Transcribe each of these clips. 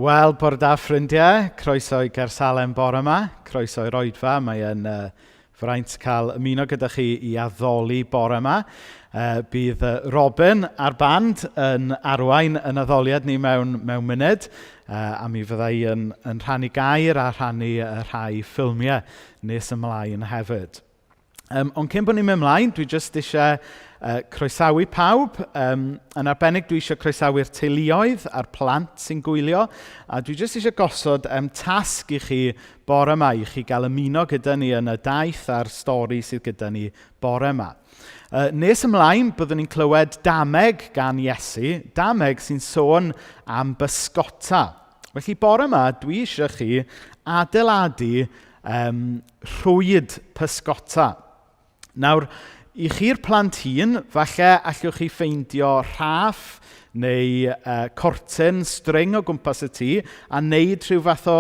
Wel, bore da ffrindiau, croeso i Gersalen bore yma, croeso i'r Oedfa, mae'n fraint cael ymuno gyda chi i addoli bore yma. Bydd Robin a'r band yn arwain yn addoliad ni mewn munud, a mi fydda i yn rhannu gair a rhannu rhai ffilmiau nes ymlaen hefyd. Ond cyn bod ni'n mynd ymlaen, dwi jyst eisiau croesawu pawb. Yn arbennig, dwi eisiau croesawu'r teuluoedd a'r plant sy'n gwylio. A dwi jyst eisiau gosod tasg i chi bore yma, i chi gael ymuno gyda ni yn y daith a'r stori sydd gyda ni bore yma. Nes ymlaen, byddwn ni'n clywed Dameg gan Iesu. Dameg sy'n sôn am bysgota. Felly bore yma, dwi eisiau chi adeiladu rhwyd pysgota. Nawr, i chi'r plant hun, falle allwch chi ffeindio rhaff neu cortyn, string o gwmpas y tŷ, a wneud rhyw fath o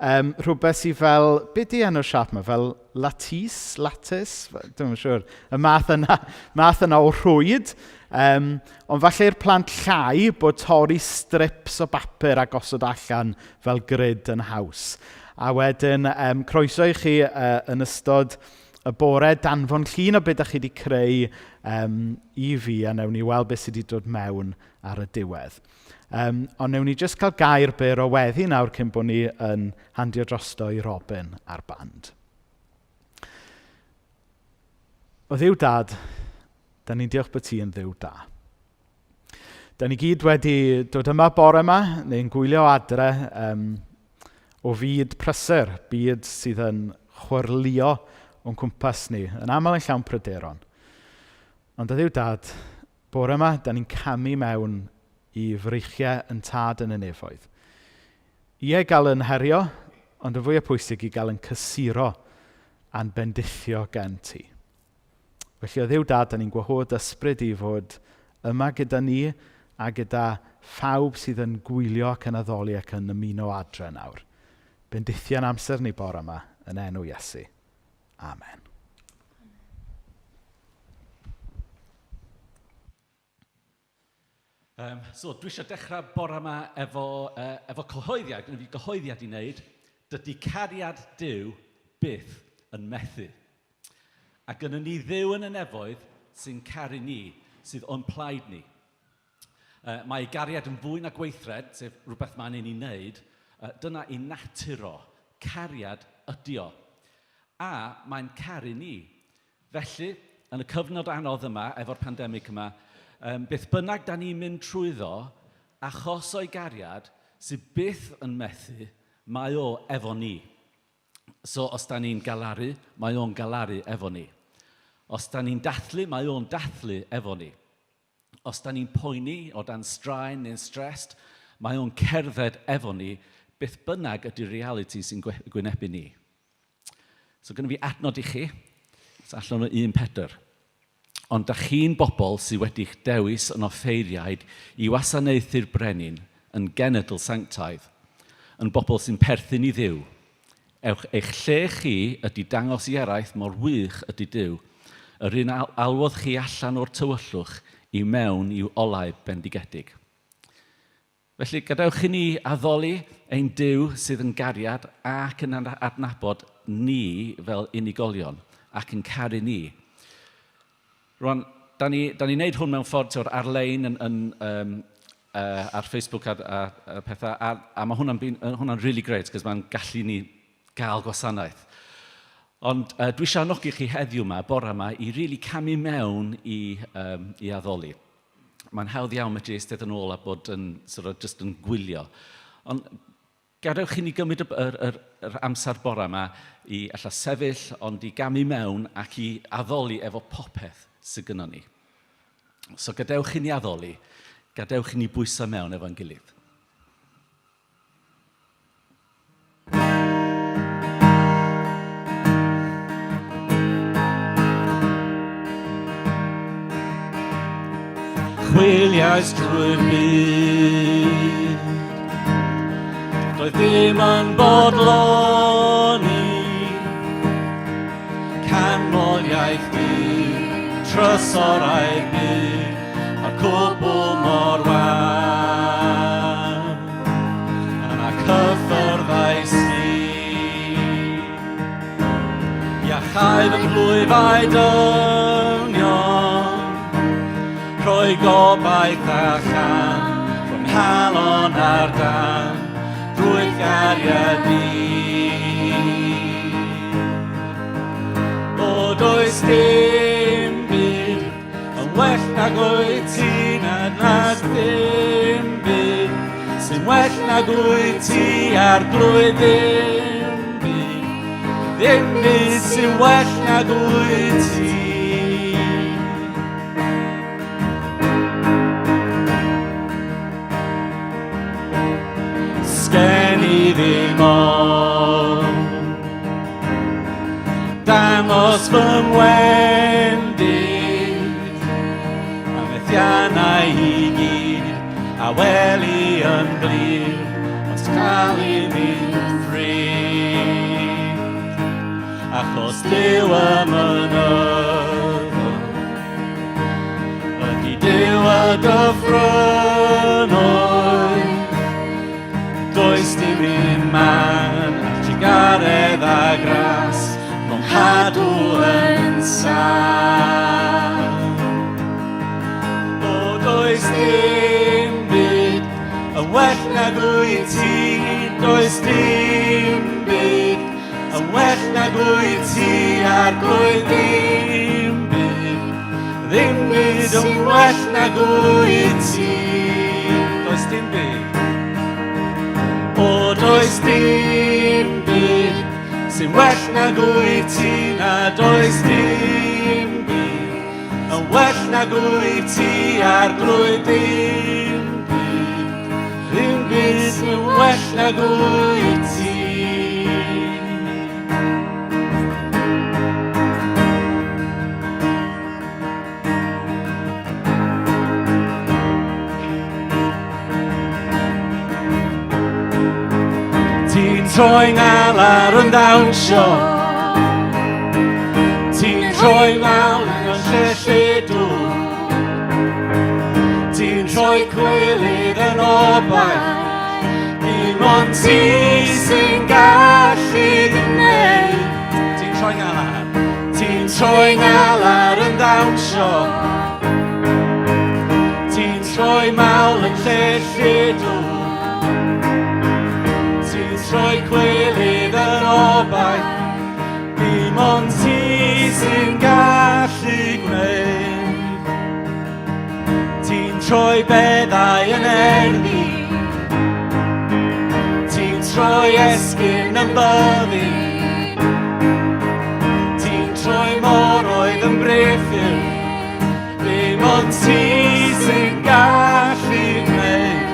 rhywbeth sydd fel, beth di enw'r siap yma, fel lattice, dwi'n siŵr, y math yna o rhwyd. Ond falle'r plant llai bod torri strips o bapur a gosod allan fel grid yn haws. A wedyn, croeso i chi yn ystod y bore danfon llun o beth ydych chi wedi creu i fi, a newn ni weld beth sydd wedi dod mewn ar y diwedd. Ond newn ni jyst cael gair byr o weddi nawr cyn bod ni yn handio drosto i Robin a'r band. O Dduw Dad, da ni'n diolch bod ti yn Dduw da. Da ni gyd wedi dod yma bore yma, neu'n gwylio adre o fyd prysur, byd sydd yn chwyrlio o'n cwmpas ni, yn aml yn llawn pryderon. Ond o Dduw Dad, bore yma, da ni'n camu mewn i freichiau yn tad yn y nefoedd. I gael yn herio, ond y fwy o pwysig i gael yn cysuro a'n bendithio gen ti. Felly o Dduw Dad, da ni'n gwahodd ysbryd i fod yma gyda ni a gyda phawb sydd yn gwylio ac yn addoli ac yn ymuno adre nawr. Bendithio'n amser ni bore yma yn enw Iesu. Amen. Dwi eisiau dechrau bore yma efo cyhoeddiad, gyda fi gyhoeddiad i wneud, dydy cariad Duw byth yn methu. A gyda ni Dduw yn y nefoedd sy'n caru ni, sydd o'n plaid ni. Mae gariad yn fwy na gweithred, sef rhywbeth mae'n ein i wneud, dyna i natur o, cariad ydi o. A mae'n caru ni. Felly, yn y cyfnod anodd yma, efo'r pandemig yma, beth bynnag da ni'n mynd trwyddo, achos o'i gariad, sydd byth yn methu, mae o efo ni. So, os da ni'n galaru, mae o'n galaru efo ni. Os da ni'n dathlu, mae o'n dathlu efo ni. Os da ni'n poeni o dan straen neu'n stressed, mae o'n cerdded efo ni, beth bynnag ydy'r reality sy'n gwynebu ni. So gyda fi adnod i chi, allan o 1:4. Ond da chi'n bobl sydd wedi'ch dewis yn offeiriaid i wasanaethu'r brenin yn genedl sanctaidd, yn bobl sy'n perthyn i Dduw. Eich lle chi ydy dangos i eraith mor wych ydy Duw, yr un alwodd chi allan o'r tywyllwch i mewn i'w olau bendigedig. Felly, gadewch i ni addoli ein Duw sydd yn gariad ac yn adnabod ni fel unigolion ac yn caru ni. Rwan, da ni'n neud hwn mewn ffordd ar-lein ar Facebook a pethau, a mae hwnna'n really great, cos mae'n gallu ni gael gwasanaeth. Ond dwi eisiau nogi chi heddiw yma, bore yma, i really camu mewn i addoli. Mae'n hawdd iawn medru eistedd yn ôl a bod yn just yn gwylio. Ond gadewch chi ni gymryd yr amser bore yma i alla sefyll, ond i gamu mewn ac i addoli efo popeth sydd gynnon ni. So gadewch chi ni addoli, gadewch chi ni bwyso mewn efo'n gilydd. Chwiliais drwy'r byd, doedd ddim yn bodloni, canmoliaeth Duw, trysorau byd, a'r cwbl mor wan. Yna hyffyrddais ni. Iachau fy plwyfau dynion, rhoi gobaith a chan, rhwng halon a'r dan, rhwyd gariad ni. O does dim byd yn well nag wyt ti nad dim byd sy'n well nag wyt ti ar glwydd ddim byd sy'n well nag wyt ti. Sgen i ddim dangos fy mwendid a methiannau I gyd a weli yn glir os cael I fynd ffrid achos Duw y mynyddol ydy Duw y dyffrynnoedd does dim un man ar trigaredd a gras cadw yn sam. O does dim byd yn well nag wyt ti, does dim byd yn well nag wyt ti ar glwydd ddim byd yn well nag wyt ti. Does dim byd. O does dim byd sy'n well nag wyt ti na does dim byd yn well nag wyt ti ar glwydd ddim byd sy'n well nag wyt ti. Ti'n troi ngel ar yn dawnsio, ti'n troi mewn yn llellidw, ti'n troi cwilydd yn obaith, dim ond ti sy'n gallu gwneud. Ti'n troi ngel ar yn dawnsio, ti'n troi mewn yn llellidw, troi cwilydd yn obaith, dim ond ti sy'n gallu gwneud. Ti'n troi beddau yn erddi, ti'n troi esgyn yn byddi, ti'n troi moroedd yn brethyr, dim ond ti sy'n gallu gwneud.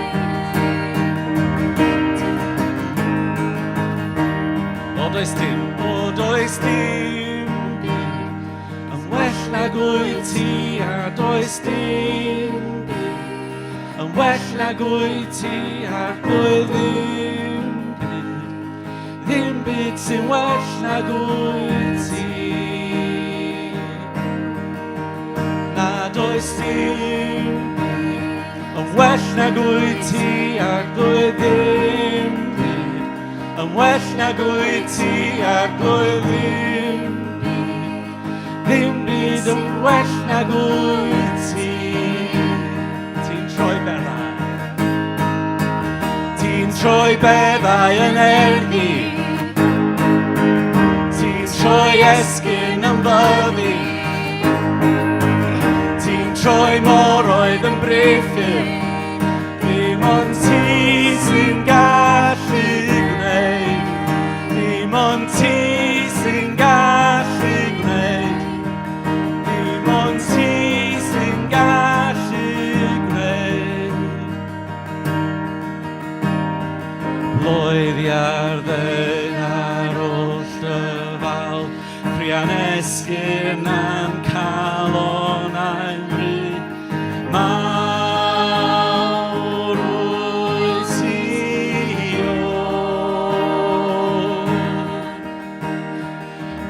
O does dim byd yn well nag wyt ti a does dim byd yn well nag wyt ti ar glwydd ddim byd sy'n well nag wyt ti. Na does dim byd yn well nag wyt ti ar glwydd yn well nag wyt ti ar glwydd ddim byd yn well nag wyt ti. Ti'n troi beddau yn erddi, ti'n troi esgyn yn byddi, ti'n troi moroedd yn brethyr, dim ond ti sy'n gallu gwneud, dim ond ti sy'n gallu gwneud, dim ond ti sy'n gallu gwneud. Blwydd ddyn ar oll dyfal, prian esgyn am calon a'n rhyd, mawr wyt ti o.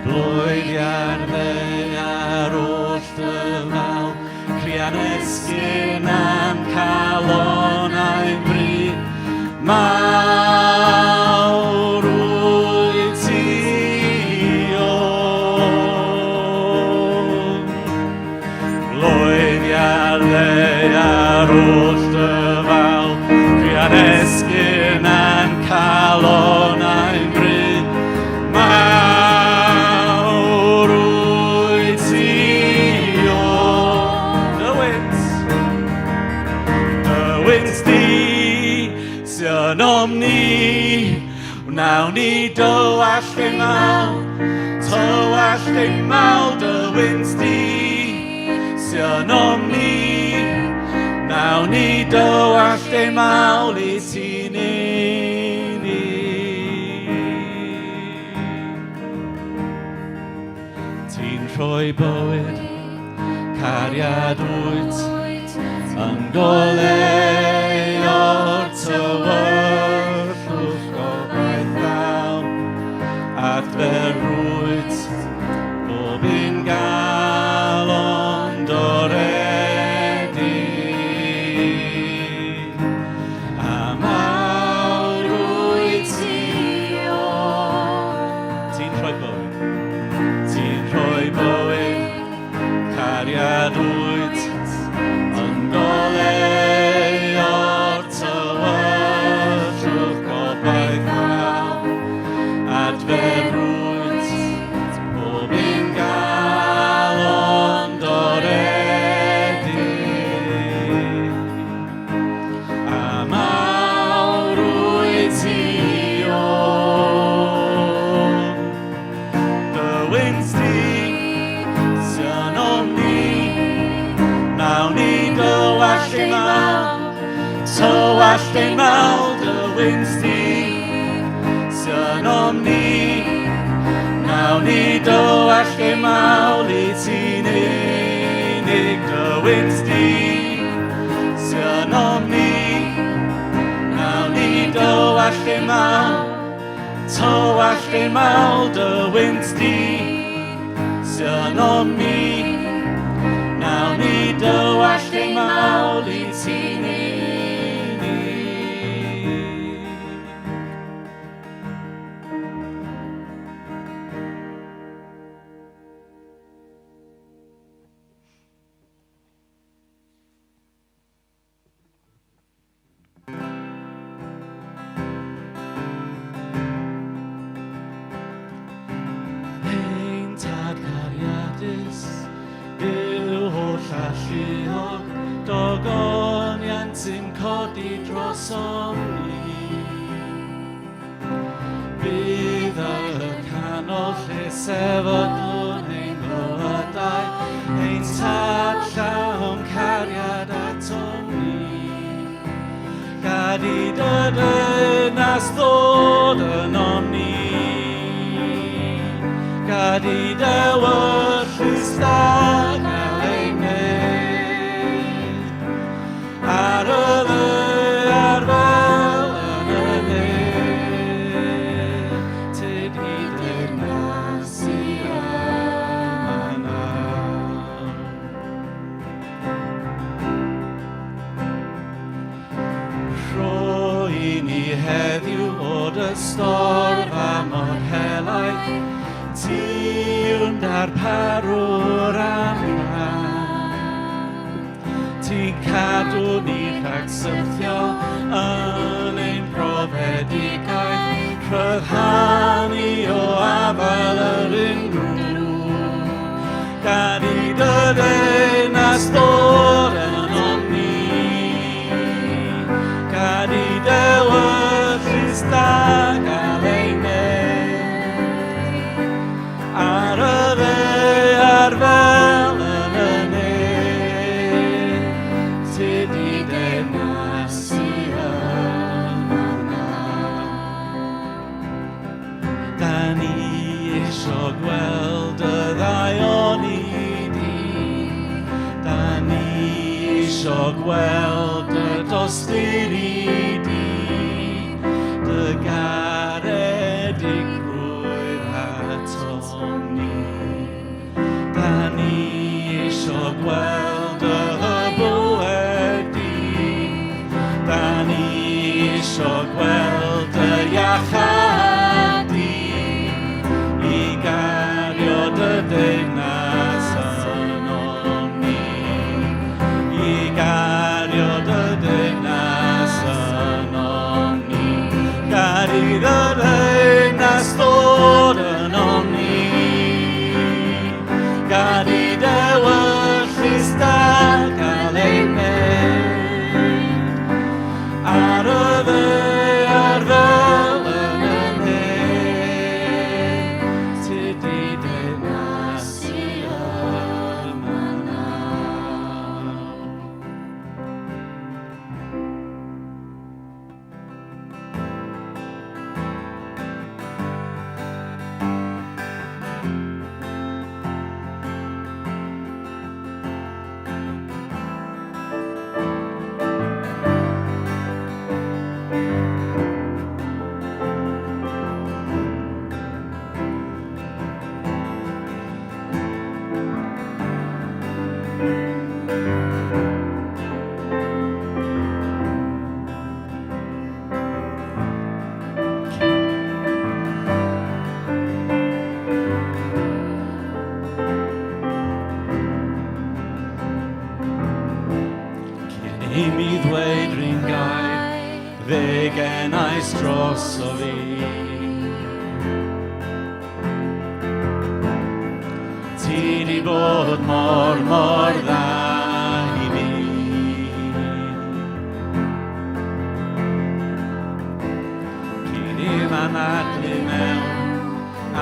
Blwydd ddyn ar oll dyfal, prian esgyn am calon a'n rhyd, mawr holl dyfal, rhian esgyn a'n calon a'n bryd. Mawr wyt ti o dy wynt di sy'n omni. Wnawn ni dywallt ein mawl, tywallt ein mawl dy wynt di sy'n omni. Wnawn ni dywallt ein mawl I ti'n unig. Ti'n rhoi bywyd, cariad wyt, yn golau o'r tywyrllwch gobaith lawn, adfer rhwyd, bob un galon doredig. A mawr wyt ti o. Ti'n rhoi bywyd, cariad wyt, yn golau o'r tywyrllwch gobaith lawn, adfer rhwyd, bob un galon doredig. A mawr wyt ti o. Dy wynt di sy'n omni. Wnawn ni dywallt ein mawl, tywallt ein mawl dy wynt di sy'n omni. Wnawn ni dywallt ein mawl I ti'n unig. Dy wynt di sy'n omni. Wnawn ni dywallt ein mawl, tywallt ein mawl dy wynt di sy'n omni. Wnawn ni dywallt ein mawl I ti'n unig. Ein tad cariadus yw holl alluog, dogoniant sy'n codi dros omni. Bydd ar y canol lle sefydlwn ein bywydau, ein tad llawn cariad atom ni. Gad I dy dynas ddod yn omni, gad I dywyrllus da gael ei wneud. Ar y ddaear fel yn y nid, tyd I dynas I yma nawr. Rhoi ni heddiw o'r ystorf a mor helaeth, ti yw'n darparwr am Rhan. Ti'n cadw ni rhag syrthio yn ein profedigaeth, rhyddhanu o afal yr ungrw. Gad I dy dynas ddod yn omni, gad I dywyrllus da gael ei wneud. Ar y ddaear fel yn y nid, tyd I dynas I yma nawr. Da ni isio gweld y ddau oni di, da ni isio gweld y dosturi di, dy garedigrwydd atom ni. Da ni isio gweld y hybwed di, da ni isio gweld y iachad di, I gario dy dynas yn omni, I gario dy I mi ddweud rhyw'n gair, ddegennais dros o fi. Ti di bod mor dda i fi. Dwi ddim anadlu mewn,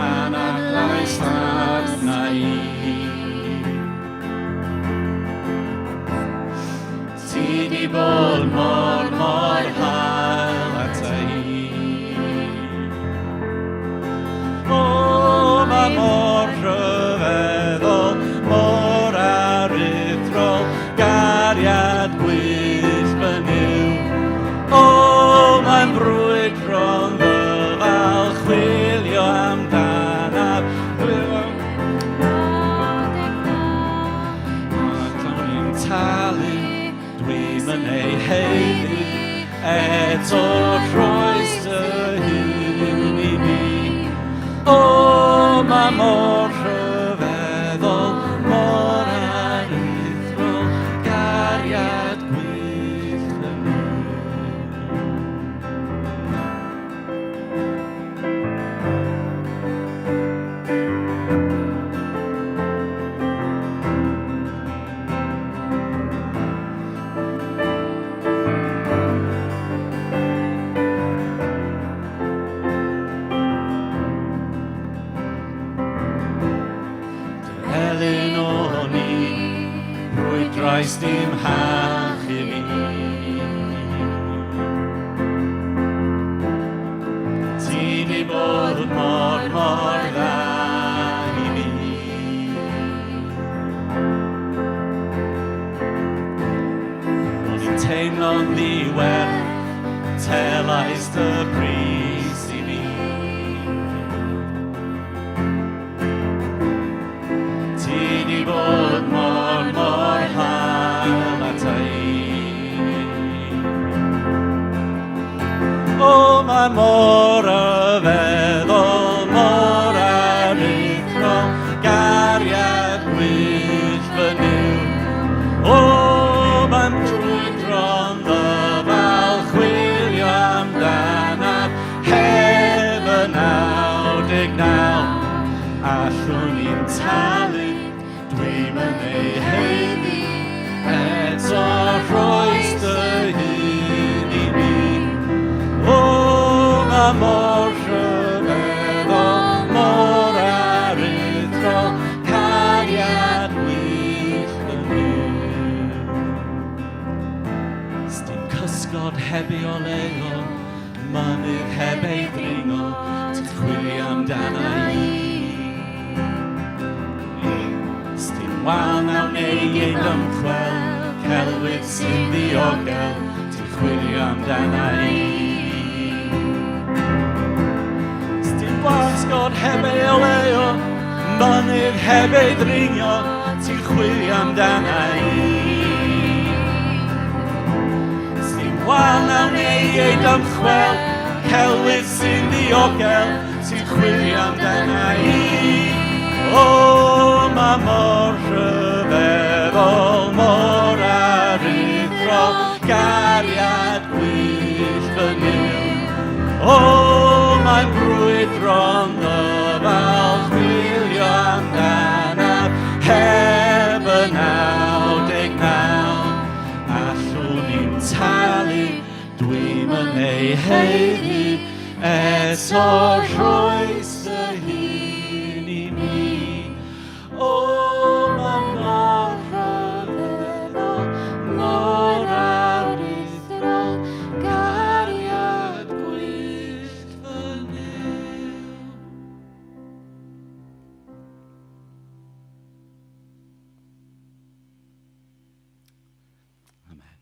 anadlais arna i. Ti di bod mor hael ata i. O, ma mor rhyfeddol, mor aruthrol, gariad gwyllt fy niw. O, mae'n brwyd rhwng ddyfal, chwilio amdanaf, talu, dwi'n yn ei heiddi, eto rhoes dy hun i mi. O, ma mor rhyfeddol, mor aruthrol, gariad gwyllt fy niw. Elin o ni, rhwyd drais dim hach i mi. Ti di bod mor dda i mi. Ro'n i'n teimlo'n ddiwerth, telais dy pris i mi. Ti di bod mor hael ata i. O, mae mor rhyfeddol, mor aruthrol, gariad gwyllt fy niw. O, mae'n drwydron ddyfal, chwilio amdanaf, heb y 99. Allwn i'n talu, dwi'n yn ei heiddi, eto rhoes dy hun i mi. O, ma mor rhyfeddol, mor aruthrol, cariad gwyllt fy niw. Sdim cysgod heb ei oleuo, mynydd heb ei ddringo, ti'n chwilio amdana i. Sdim wal nawn ei ymchwel, celwydd sy'n ddiogel, ti'n chwilio amdana i. Sdim gwasgod heb ei oleuo, mynydd heb ei ddringo, ti'n chwilio amdana i. Sdim wal nawn ei ymchwel, celwydd sy'n ddiogel, ti'n chwilio amdana i. O, ma mor rhyfeddol, mor aruthrol, gariad gwyllt fy niw. O, mae'n brwydron ddyfal, chwilio amdanaf, heb y 99. Allwn i'n talu, dwi'n yn ei heiddi, eto rhoes dy hun i mi. O, ma mor rhyfeddol, mor aruthrol, gariad gwyllt fy niw. Amen.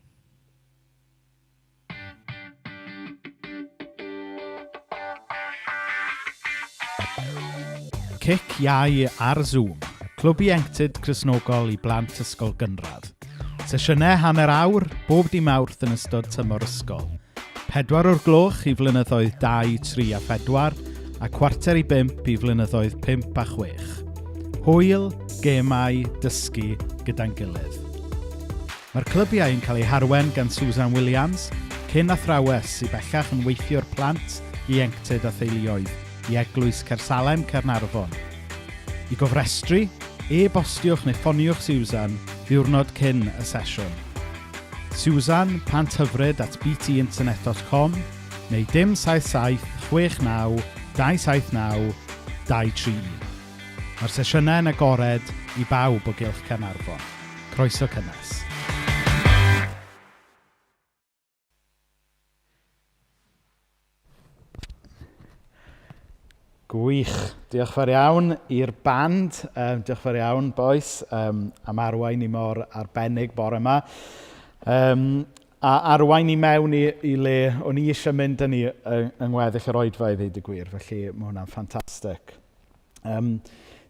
Cic iau ar Zoom, clwb ieuenctid Cristnogol i blant ysgol gynradd. Sesiynau hanner awr, bob dim Mawrth yn ystod tymor ysgol. 4 o'r gloch i flynyddoedd 2, 3 a 4, a 4:45 i flynyddoedd 5 a 6. Hwyl, gemau, dysgu gyda'n gilydd. Mae'r clybiau yn cael eu harwen gan Susan Williams, cyn athrawes sy'n bellach yn weithio'r plant ieuenctid a theuluoedd i Eglwys Cersalem Caernarfon. I gofrestru, e-bostiwch neu ffoniwch Susan ddiwrnod cyn y sesiwn. Susan, panthyfryd@btinternet.com neu dim 77 69 279 23. Mae'r sesiynau yn agored i bawb o Gylch Caernarfon. Croeso cynnes. Gwych. Diolch fawr iawn i'r band. Diolch fawr iawn, boys, am arwain i mor arbennig bore yma. A arwain i mewn i le o'n i eisiau mynd â ni yng ngweddill yr Oedfa i ddweud y gwir, felly mae hwnna'n ffantastig.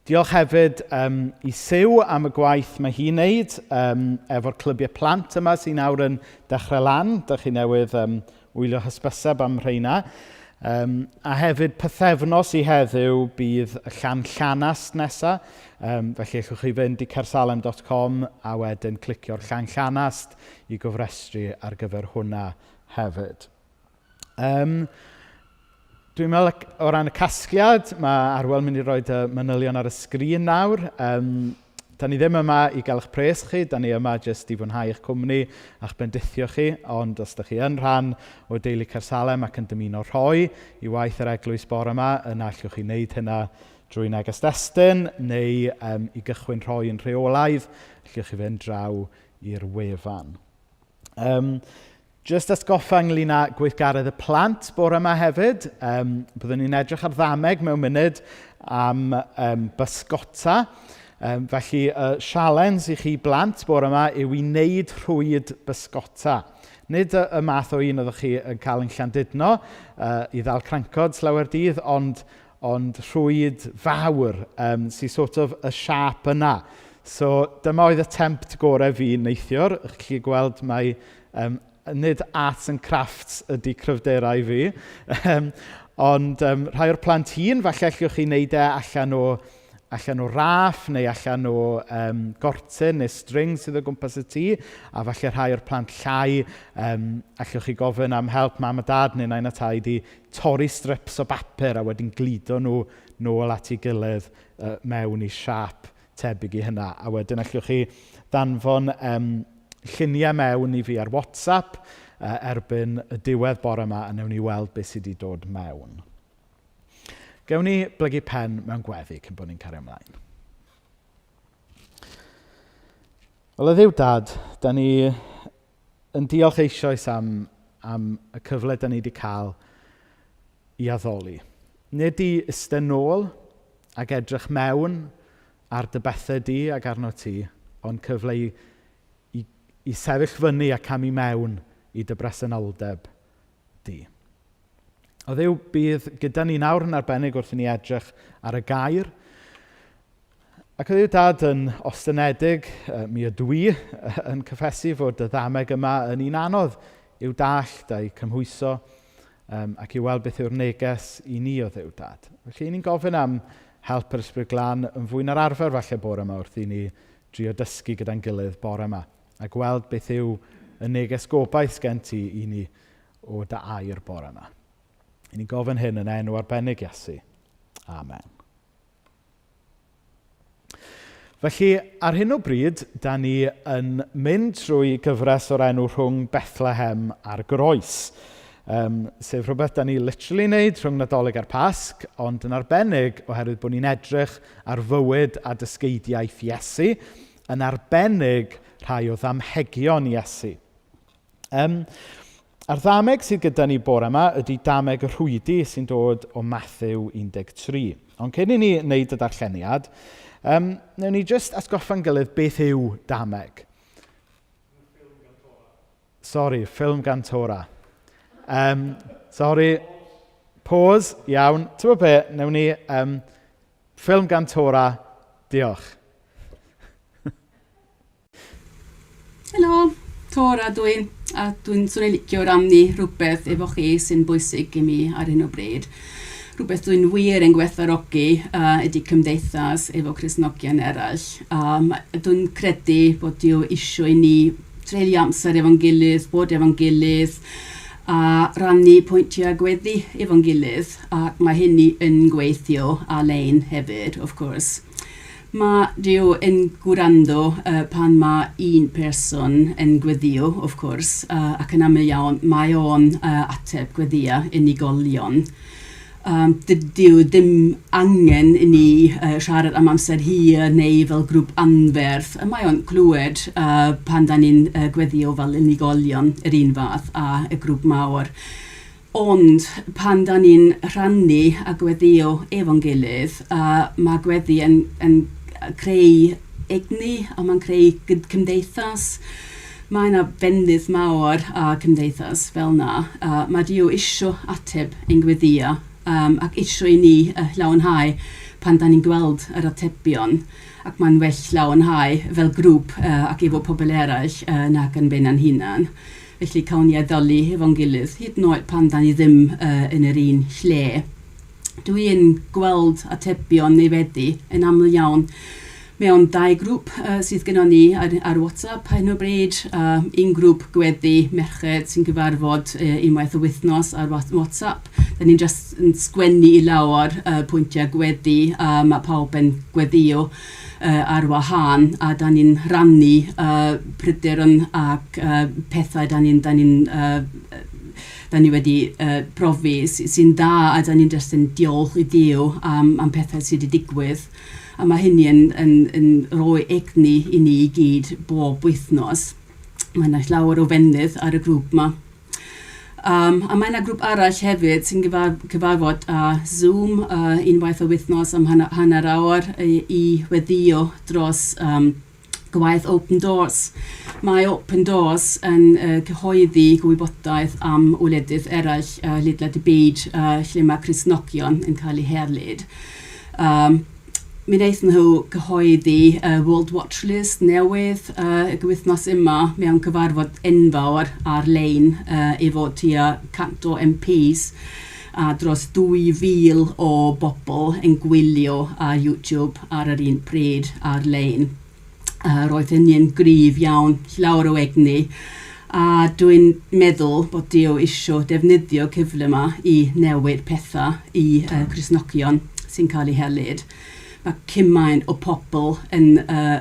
Diolch hefyd i Siw am y gwaith mae hi'n neud efo'r clybiau plant yma sy'n nawr yn dechrau lan. Dych chi newydd wylio hysbyseb am rheina. A hefyd pythefnos i heddiw bydd y llanllanast nesaf. Felly allwch chi fynd i cersalem.com a wedyn clicio'r llanllanast i gofrestru ar gyfer hwnna hefyd. Dwi'n meddwl o ran y casgliad, mae Arwel mynd i roed y manylion ar y sgrin nawr. Da ni ddim yma i gael eich pres chi, da ni yma jyst i fwynhau eich cwmni a'ch bendithio chi, ond os ydych chi yn rhan o deulu Cersalem ac yn dymuno rhoi i waith yr eglwys bore yma, yna allwch chi wneud hynna drwy neges destun neu i gychwyn rhoi yn rheolaidd, allwch chi fynd draw i'r wefan. Jyst atgoffa ynglyn â gweithgaredd y plant bore yma hefyd. Byddwn ni'n edrych ar Dameg mewn munud am bysgota. Felly, sialens i chi blant bore yma yw i wneud rhwyd bysgota. Nid y math o un oeddech chi yn cael yn Llandudno i ddal crancod slawer dydd, ond rhwyd fawr sy'n sort of y siap yna. So, dyma oedd y tempt gorau fi neithiwr. Chi gweld mai nid arts and crafts ydy cryfderau fi. Ond rhai o'r plant hun, falle allwch chi wneud allan o raff neu allan o gortyn neu string sydd o gwmpas y tŷ, a falle rhai o'r plant llai allwch chi gofyn am help mam a dad neu nain a taid i torri strips o bapur a wedyn glido nhw nôl at ei gilydd mewn i siap tebyg i hynna. A wedyn allwch chi danfon lluniau mewn i fi ar WhatsApp erbyn y diwedd bore yma a newn ni weld beth sydd wedi dod mewn. Gewn ni blygu pen mewn gweddi cyn bod ni'n cario ymlaen. Wel, y Dduw Dad, da ni yn diolch eisoes am y cyfle da ni wedi cael i addoli. Nid i ystod nôl ac edrych mewn ar dy bethau di ac arno ti, ond cyfle i sefyll fyny ac am i mewn i dy bresenoldeb di. O Dduw, bydd gyda ni nawr yn arbennig wrth i ni edrych ar y gair. Ac o Dduw Dad yn ostynedig, mi ydw i yn cyffesu fod y Dameg yma yn un anodd i'w dallt a'i cymhwyso ac i weld beth yw'r neges i ni o Dduw Dad. Felly ni'n gofyn am help yr Ysbryd Glân yn fwy na'r arfer falle bore yma wrth i ni drio dysgu gyda'n gilydd bore yma a gweld beth yw y neges gobaith gen ti i ni o dy air bore yma. I ni'n gofyn hyn yn enw arbennig Iesu. Amen. Felly, ar hyn o bryd, da ni yn mynd trwy gyfres o'r enw Rhwng Bethlehem a'r Groes. Sef rhywbeth da ni literally wneud rhwng Nadolig a'r Pasg, ond yn arbennig oherwydd bod ni'n edrych ar fywyd a dysgeidiaeth Iesu, yn arbennig rhai o Damhegion Iesu. A'r Dameg sydd gyda ni bore yma ydy Dameg y rhwydi sy'n dod o Mathew 13. Ond cyn i ni wneud y darlleniad, newn ni jyst atgoffa'n gilydd beth yw Dameg. Ffilm gan Tora. Pause, iawn. Ti'n be, newn ni ffilm gan Tora. Diolch. Helo, Tora dwi'n, a dwi'n swnio licio rannu rhywbeth efo chi sy'n bwysig i mi ar hyn o bryd. Rhywbeth dwi'n wir yn gwerthfawrogi ydy cymdeithas efo Cristnogion eraill. Dwi'n credu bod Dyw isio i ni treulio amser efo'n gilydd, bod efo'n gilydd, a rannu pwyntiau gweddi efo'n gilydd, ac mae hynny yn gweithio ar-lein hefyd, of course. Mae Dyw yn gwrando pan mae un person yn gweddio, of course, ac yn aml iawn mae o'n ateb gweddio unigolion. Dyw ddim angen i ni siarad am amser hir neu fel grŵp anferth. Mae o'n clywed pan da ni'n gweddio fel unigolion yr un fath a y grŵp mawr. Ond pan da ni'n rhannu a gweddio efo'n gilydd, mae gweddi yn creu egni a mae'n creu cymdeithas. Mae yna bendydd mawr a cymdeithas fel yna. Mae Dyw isio ateb ein gweddio ac isio i ni llawnhau pan da ni'n gweld yr atebion. Ac mae'n well llawnhau fel grŵp ac efo pobl eraill nac yn ben a'n hunan. Felly cawn ni addoli efo'n gilydd, hyd yn oed pan da ni ddim yn yr un lle. Dwi'n gweld atebion neu feddi yn aml iawn mewn 2 grŵp sydd gennym ni ar WhatsApp hyn o bryd. Un grŵp gweddi merched sy'n gyfarfod unwaith y wythnos ar WhatsApp. Da ni'n just yn sgwennu i lawr pwyntiau gweddi. Mae pawb yn gweddio ar wahân a da ni'n rannu pryderon ac pethau da ni wedi profi sy'n da a da ni'n just yn diolch i Dyw am pethau sydd wedi digwydd. A mae hynny yn rhoi egni i ni I gyd bob wythnos. Mae yna llawer o fendydd ar y grŵp yma. A mae yna grŵp arall hefyd sy'n cyfarfod Zoom unwaith o wythnos am hanner awr I weddio dros gwaith Open Doors. Mae Open Doors yn cyhoeddi gwybodaeth am wledydd eraill ledled y byd lle mae Cristnogion yn cael eu herlyd. Mi wnaeth nhw cyhoeddi World Watch List newydd y wythnos yma mewn cyfarfod enfawr ar-lein efo tua 100 o MPs a dros 2,000 o bobl yn gwylio ar YouTube ar yr un pryd ar-lein. Roedd hynny'n gryf iawn, llawer o egni. A dwi'n meddwl bod Dyw isio defnyddio cyfle yma I newid pethau I Cristnogion sy'n cael eu herlyd. Mae cymaint o pobl yn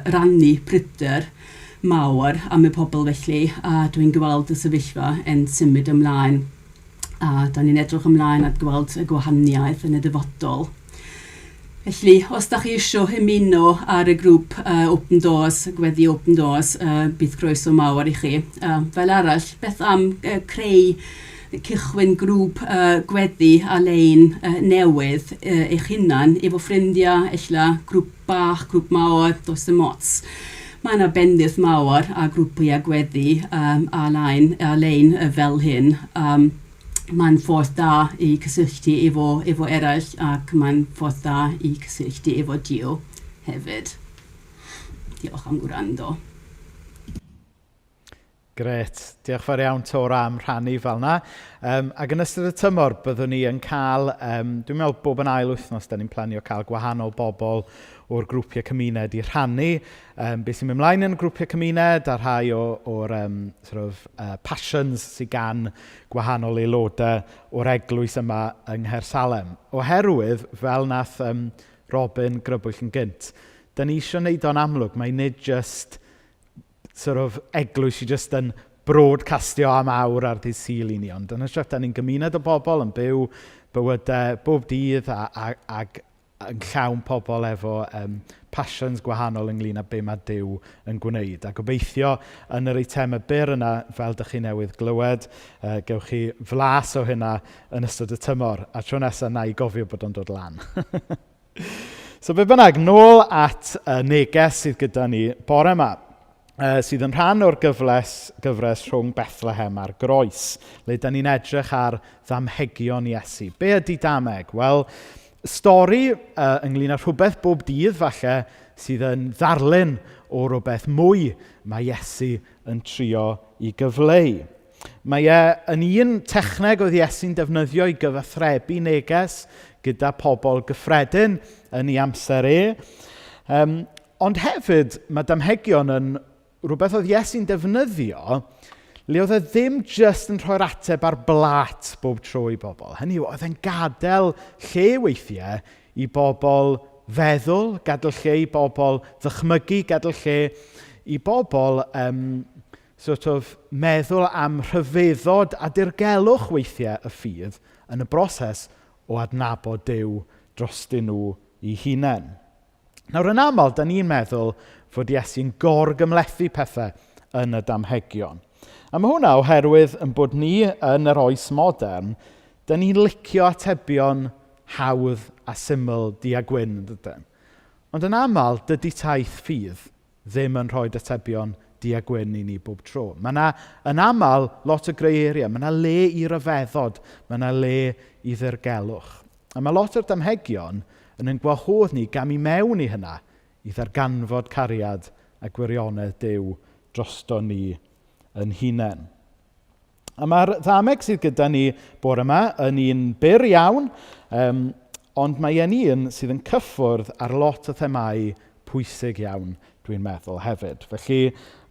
rannu pryder mawr am y pobl felly a dwi'n gweld y sefyllfa yn symud ymlaen. A da ni'n edrych ymlaen at gweld y gwahaniaeth yn y dyfodol. Felly, os da chi eisiau ymuno ar y grŵp Open Doors, gweddi Open Doors, bydd croeso mawr I chi. Fel arall, beth am creu cychwyn grŵp gweddi ar-lein newydd eich hunan efo ffrindiau, ella grŵp bach, grŵp mawr, does dim ots. Mae yna bendydd mawr a grwpiau gweddi ar-lein fel hyn. Mae'n ffordd da I cysylltu efo eraill ac mae'n ffordd da I cysylltu efo Dyw hefyd. Diolch am gwrando. Gret. Diolch fawr iawn Tora am rhannu fel yna. Ac yn ystod y tymor byddwn ni yn cael, dwi'n meddwl bob yn ail wythnos, da ni'n planio cael gwahanol bobl o'r grwpiau cymuned I rhannu. Beth sy'n mynd ymlaen yn grwpiau cymuned a rhai o'r passions sy'n gan gwahanol aelodau o'r eglwys yma yng Nghaersalem. Oherwydd, fel nath Robin grybwyll yn gynt, da ni eisiau gwneud o'n amlwg, mae nid just eglwys I just yn broadcastio am awr ar ddydd Sul I ni, ond yn ystod da ni'n gymuned o bobl yn byw bywydau bob dydd ac yn llawn pobl efo passions gwahanol ynglyn â be mae Dyw yn gwneud. A gobeithio yn yr eitemau byr yna, fel dych chi newydd glywed, gewch chi flas o hynna yn ystod y tymor, a tro nesaf na I gofio bod o'n dod lan. So be bynnag, nôl at neges sydd gyda ni bore yma. Sydd yn rhan o'r gyfres rhwng Bethlehem a'r Groes, le da ni'n edrych ar Damhegion Iesu. Be ydy Dameg? Wel, stori ynglyn â rhywbeth bob dydd falle sydd yn ddarlun o rhywbeth mwy mae Iesu yn trio I gyfleu. Mae yn un techneg oedd Iesu'n defnyddio I gyfathrebu neges gyda pobl gyffredin yn ei amser Ond hefyd mae Damhegion yn rhywbeth oedd Iesu'n defnyddio, le oedd e ddim jyst yn rhoi'r ateb ar blat bob tro i bobl. Hynny yw, oedd e'n gadael lle weithiau i bobl feddwl, gadael lle i bobl ddychmygu, gadael lle i bobl meddwl am rhyfeddod a dirgelwch weithiau y ffydd yn y broses o adnabod Duw drostyn nhw eu hunain. Nawr, yn aml, da ni'n meddwl fod Iesu'n gorgymlethu pethau yn y Damhegion. A mae hwnna oherwydd yn bod ni yn yr oes modern, da ni'n licio atebion hawdd a syml du a gwyn, dydyn. Ond yn aml, dydy taith ffydd ddim yn rhoi atebion du a gwyn i ni bob tro. Mae yna, yn aml, lot o greu eiriau. Mae yna le i ryfeddod. Mae yna le i ddirgelwch. A mae lot o'r damhegion yn ein gwahodd ni gam i mewn i hynna i ddarganfod cariad a gwirionedd Duw drosto ni yn hunain. A mae'r ddameg sydd gyda ni bore yma yn un byr iawn, ond mae e'n un sydd yn cyffwrdd ar lot o themau pwysig iawn, dwi'n meddwl hefyd. Felly,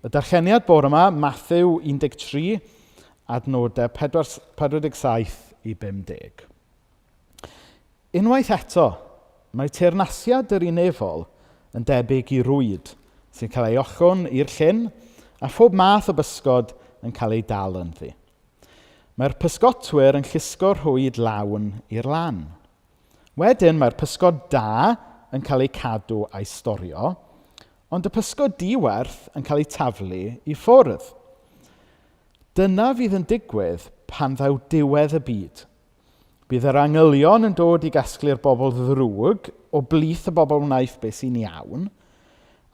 y darlleniad bore yma, Mathew 13, adnodau 47 i 50. Unwaith eto, mae teyrnasiad yr unefol yn debyg i rhwyd, sy'n cael ei ochwn i'r llyn, a phob math o bysgod yn cael ei dal yn ddi. Mae'r pysgotwyr yn llusgo rhwyd lawn i'r lan. Wedyn mae'r pysgod da yn cael ei cadw a'i storio, ond y pysgod diwerth yn cael ei taflu i ffwrdd. Dyna fydd yn digwydd pan ddaw diwedd y byd. Bydd yr angylion yn dod i gasglu'r bobl ddrwg o blith y bobl wnaeth beth sy'n iawn,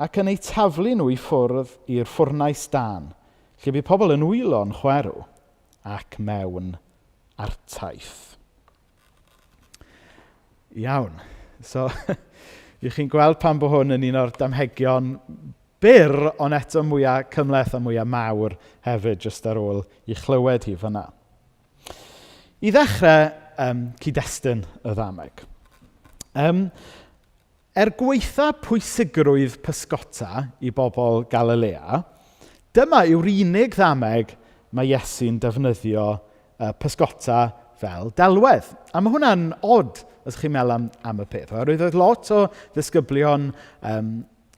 ac yn ei taflu nhw i ffwrdd i'r ffwrnais dan, lle bydd pobl yn wylo'n chwerw ac mewn artaith. Iawn. So, i chi'n gweld pan bod hwn yn un o'r damhegion byr, ond eto mwyaf cymleth a mwyaf mawr hefyd, jyst ar ôl i chlywed hi fyna. I ddechrau, cyd-destun y ddameg. Gweitha pwysigrwydd pysgota i bobl Galilea, dyma yw'r unig ddameg mae Iesu'n defnyddio pysgota fel delwedd. A mae hwnna'n od, os chi'n meddwl am y peth. Oedd lot o ddisgyblion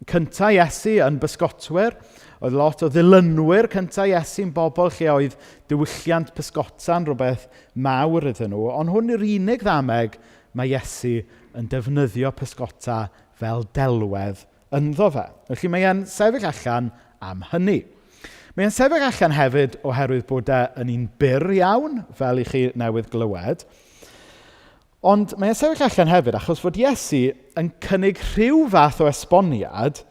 cyntaf Iesu yn bysgotwyr. Oedd lot o ddilynwyr cyntaf Iesu'n bobl lle oedd diwylliant pysgota'n rhywbeth mawr iddyn nhw. Ond hwn yw'r unig ddameg mae Iesu yn defnyddio pysgota fel delwedd ynddo fe. Felly mae e'n sefyll allan am hynny. Mae e'n sefyll allan hefyd oherwydd bod e'n un byr iawn, fel i chi newydd glywed. Ond mae e'n sefyll allan hefyd achos fod Iesu yn cynnig rhyw fath o esboniad,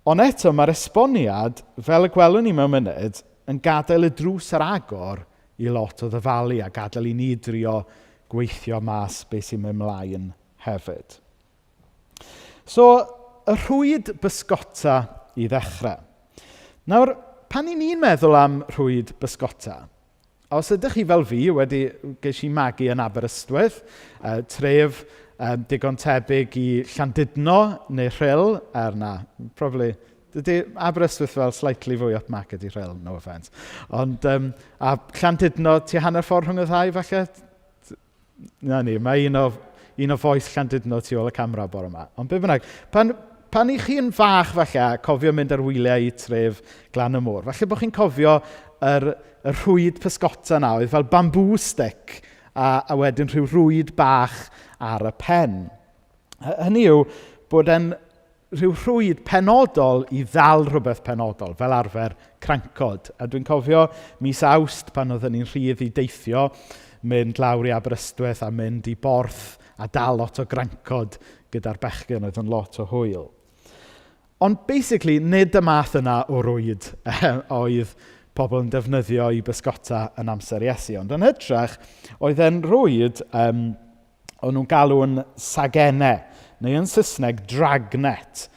ond eto mae'r esboniad, fel y gwelwn ni mewn munud, yn gadael y drws ar agor i lot o ddyfalu a gadael i ni drio gweithio mas beth sy'n mynd mlaen hefyd. So, y rhwyd bysgota i ddechrau. Nawr, pan i ni'n meddwl am rhwyd bysgota, os ydych chi fel fi wedi ges i magu yn Aberystwyth, tref digon tebyg i Llandudno neu Rhyl, probably, dydy Aberystwyth fel slightly fwy upmarket i Rhyl, no offence. Ond, a Llandudno, ti hanner ffordd rhwng y ddau falle? Na ni, mae un o foes Llandudno tu ôl y camera bore yma. Ond be bynnag, pan i chi'n fach falle, cofio mynd ar wyliau i tref Glan y Môr, falle bod chi'n cofio yr rhwyd pysgota na, oedd fel bamboo stick, a wedyn rhyw rhwyd bach ar y pen. Hynny yw bod e'n rhyw rhwyd penodol i ddal rhywbeth penodol, fel arfer crancod. A dwi'n cofio mis Awst pan oedden ni'n rhydd i deithio, mynd lawr i Aberystwyth a mynd i Borth a dal lot o grancod gyda'r bechgyn oedd yn lot o hwyl. Ond basically, nid y math yna o rwyd oedd pobl yn defnyddio i bysgota yn amser Iesu. Ond yn hytrach, oedd e'n rwyd o'n nhw'n galw yn sagenau, neu yn Saesneg dragnet,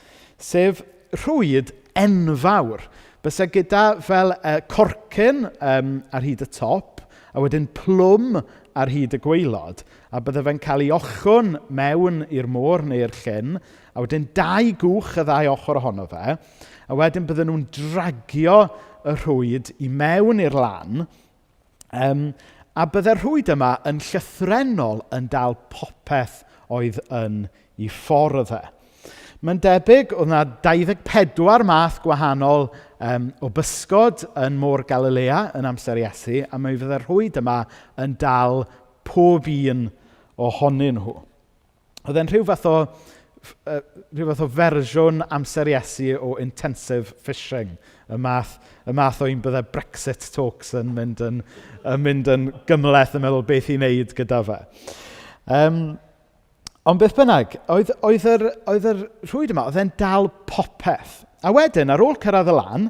sef rhwyd enfawr. Bysa gyda fel corcyn ar hyd y top, a wedyn plwm ar hyd y gwaelod, a bydde fe'n cael ei ochwn mewn i'r môr neu'r llyn, a wedyn 2 gwch y 2 ochr ohono fe, a wedyn bydden nhw'n dragio y rhwyd i mewn i'r lan, a bydde'r rhwyd yma yn llythrenol yn dal popeth oedd yn ei ffordd e. Mae'n debyg oedd yna 24 math gwahanol o bysgod yn môr Galilea yn amser Iesu, a mi fydde'r rhwyd yma yn dal pob un ohonyn nhw. Oedd e'n rhyw fath o fersiwn amser Iesu o intensive fishing, y math o un bydde Brexit talks yn mynd yn gymleth yn meddwl beth i wneud gyda fe. Ond beth bynnag, oedd yr rhwyd yma, oedd e'n dal popeth. A wedyn, ar ôl cyrraedd y lan,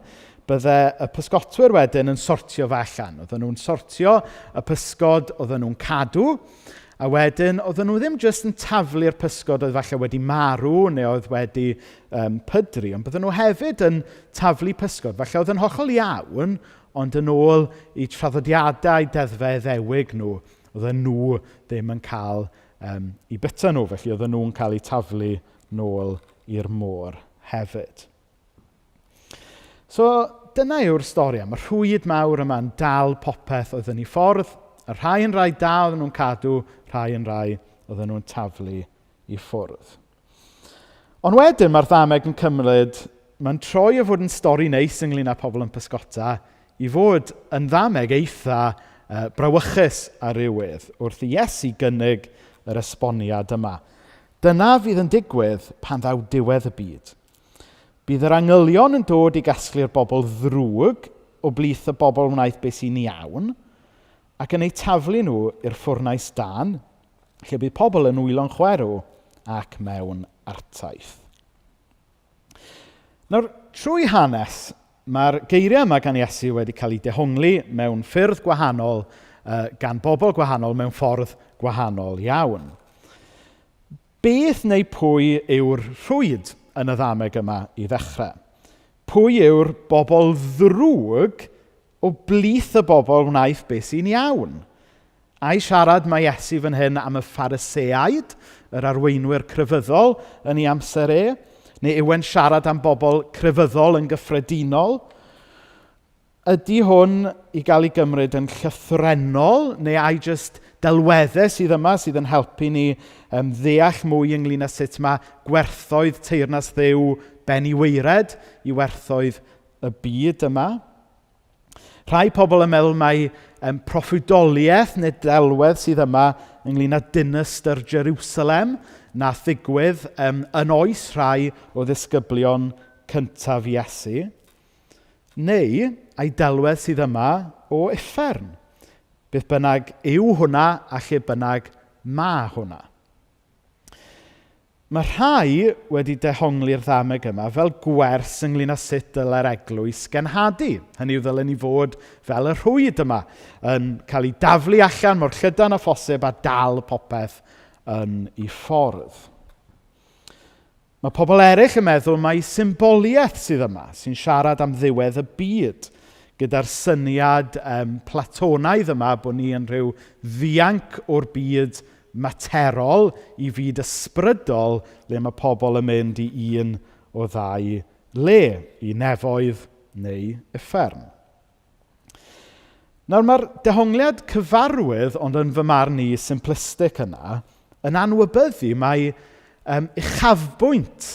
bydde y pysgotwyr wedyn yn sortio fe allan. Oedden nhw'n sortio y pysgod oedden nhw'n cadw, a wedyn oedden nhw ddim jyst yn taflu'r pysgod oedd falle wedi marw neu oedd wedi pydru, ond bydden nhw hefyd yn taflu pysgod. Falle oedd yn hollol iawn, ond yn ôl i traddodiadau deddfe ddewig nhw, oedden nhw ddim yn cael i byta nhw, felly oedden nhw'n cael eu taflu nôl i'r môr hefyd. So, dyna yw'r stori. Mae'r rhwyd mawr yma'n dal popeth oedd yn ei ffordd. Y rhai yn rai da oedden nhw'n cadw, rhai yn rai oedden nhw'n taflu i ffwrdd. Ond wedyn mae'r Dameg yn cymryd, mae'n troi o fod yn stori neis ynglyn â pobl yn pysgota, i fod yn Dameg eitha brawychus ar rywydd wrth i Iesu gynnig yr esboniad yma. Dyna fydd yn digwydd pan ddaw diwedd y byd. Bydd yr angylion yn dod i gasglu'r bobl ddrwg o blith y bobl wnaeth beth sy'n iawn, ac yn ei taflu nhw i'r ffwrnais dan, lle bydd pobl yn wylo'n chwerw ac mewn artaith. Nawr, trwy hanes, mae'r geiriau yma gan Iesu wedi cael eu dehongli mewn ffyrdd gwahanol gan bobl gwahanol mewn ffordd gwahanol iawn. Beth neu pwy yw'r rhwyd yn y Dameg yma i ddechrau? Pwy yw'r bobl ddrwg o blith y bobl wnaeth beth sy'n iawn? A'i siarad mae Iesu fan hyn am y Phariseaid, yr arweinwyr crefyddol yn ei amser e, neu yw e'n siarad am bobl crefyddol yn gyffredinol? Ydy hwn i gael ei gymryd yn llythrenol, neu ai jyst delweddau sydd yma sydd yn helpu ni ddeall mwy ynglyn â sut mae gwerthoedd teyrnas Dduw ben i weired i werthoedd y byd yma? Rhai pobl yn meddwl mai proffwydoliaeth neu delwedd sydd yma ynglyn â dynystyr Jerusalem na ddigwydd yn oes rhai o ddisgyblion cyntaf Iesu, neu ai delwedd sydd yma o uffern. Beth bynnag yw hwnna a lle bynnag ma hwnna. Mae rhai wedi dehongli'r Dameg yma fel gwers ynglyn â sut dylai'r eglwys genhadu. Hynny yw ddylen ni fod fel y rhwyd yma yn cael ei daflu allan mor llydan a phosib a dal popeth yn ei ffordd. Mae pobl eraill yn meddwl mai symboliaeth sydd yma sy'n siarad am ddiwedd y byd, gyda'r syniad Platonaidd yma bod ni yn rhyw ddianc o'r byd materol i fyd ysbrydol le mae pobl yn mynd i un o ddau le, i nefoedd neu uffern. Nawr mae'r dehongliad cyfarwydd, ond yn fy marn i simplistic yna, yn anwybyddu mai uchafbwynt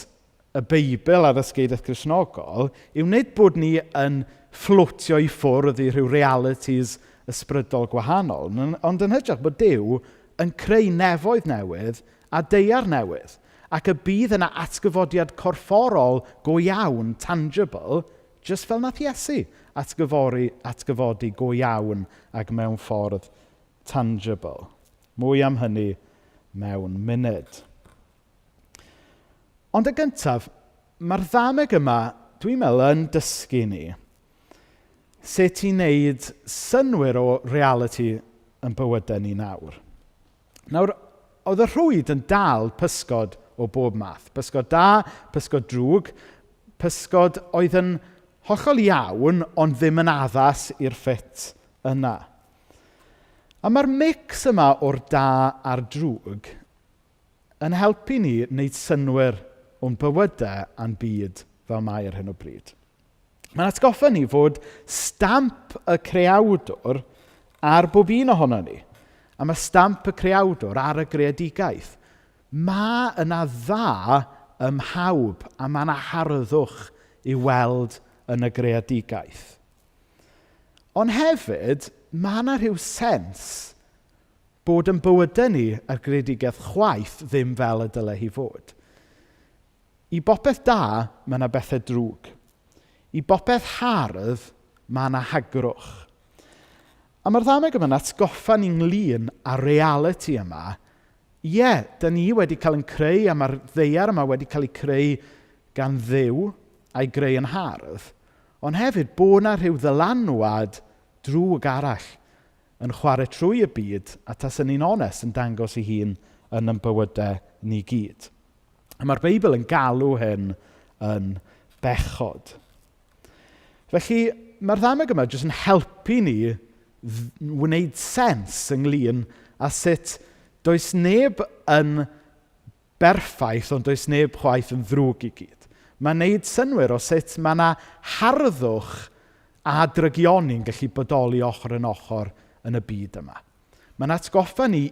y Beibl a'r ysgeidaeth Cristnogol yw nid bod ni yn fflotio i ffwrdd i rhyw realities ysbrydol gwahanol, ond yn hytrach bod Duw yn creu nefoedd newydd a deuar newydd, ac y bydd yna atgyfodiad corfforol go iawn, tangible, just fel nath Iesu atgyfodi go iawn ac mewn ffordd tangible. Mwy am hynny mewn munud. Ond y gyntaf, mae'r Dameg yma, dwi'n meddwl, yn dysgu ni sut i wneud synwyr o reality yn bywydau ni nawr. Nawr, oedd y rhwyd yn dal pysgod o bob math. Pysgod da, pysgod drwg, pysgod oedd yn hollol iawn, ond ddim yn addas i'r ffit yna. A mae'r mix yma o'r da a'r drwg yn helpu ni wneud synwyr o'n bywydau a'n byd fel mae ar hyn o bryd. Mae'n atgoffa ni fod stamp y creawdwr ar bob un ohono ni. A mae stamp y creawdwr ar y greadigaeth. Mae yna dda ym mhawb a mae yna harddwch i weld yn y greadigaeth. Ond hefyd, mae yna rhyw sens bod yn bywydau ni ar greadigaeth chwaith ddim fel y dylai hi fod. I bopeth da, mae yna bethau drwg. I bopeth hardd, mae yna hagrwch. A mae'r Dameg yma'n atgoffa ni'n ynglyn â'r reality yma. Ie, da ni wedi cael yn creu, a mae'r ddeiar yma wedi cael ei creu gan Dduw a'i greu yn hardd. Ond hefyd, bod yna rhyw ddylanwad drwg arall yn chwarae trwy y byd, a taswn ni'n onest yn dangos ei hun yn bywydau ni gyd. A mae'r Beibl yn galw hyn yn bechod. Felly, mae'r Dameg yma jyst yn helpu ni wneud sens ynglyn a sut does neb yn berffaith, ond does neb chwaith yn ddrwg i gyd. Mae'n wneud synwyr o sut mae yna harddwch a drygioni'n gallu bodoli ochr yn ochr yn y byd yma. Mae'n atgoffa ni,